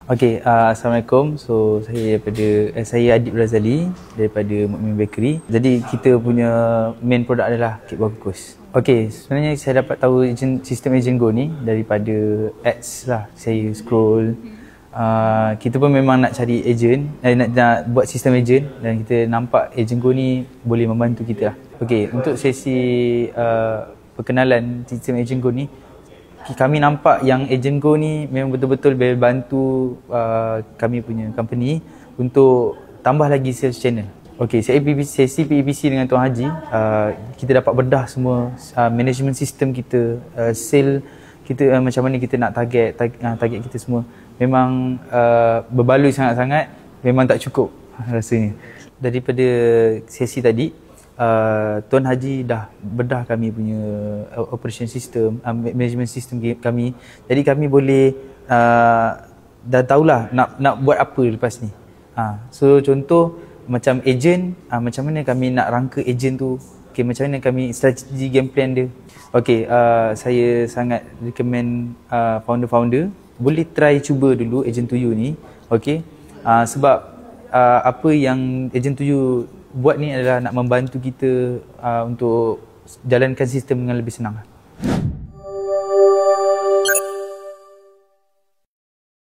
Assalamualaikum. So saya Adib Razali daripada Mukmin Bakery. Jadi kita punya main produk adalah kek buah kukus. Sebenarnya saya dapat tahu sistem Agent Go ni daripada ads lah. Saya scroll. Kita pun memang nak cari agent, nak buat sistem agent, dan kita nampak Agent Go ni boleh membantu kita lah. Untuk sesi perkenalan sistem Agent Go ni, kami nampak yang Agent Go ni memang betul-betul boleh bantu kami punya company untuk tambah lagi sales channel. Sesi PEPC dengan Tuan Haji, kita dapat bedah semua management system kita, sale kita, macam mana kita nak target kita semua. Memang berbaloi sangat-sangat, memang tak cukup rasanya. Daripada sesi tadi, Tuan Haji dah bedah kami punya operation system, management system kami. Jadi kami boleh dah tahulah nak buat apa lepas ni. So contoh macam agent, macam mana kami nak rangka agent tu, macam mana kami strategi game plan dia. Saya sangat recommend founder-founder boleh try cuba dulu Agent to You ni. Sebab apa yang Agent to You buat ni adalah nak membantu kita untuk jalankan sistem dengan lebih senang.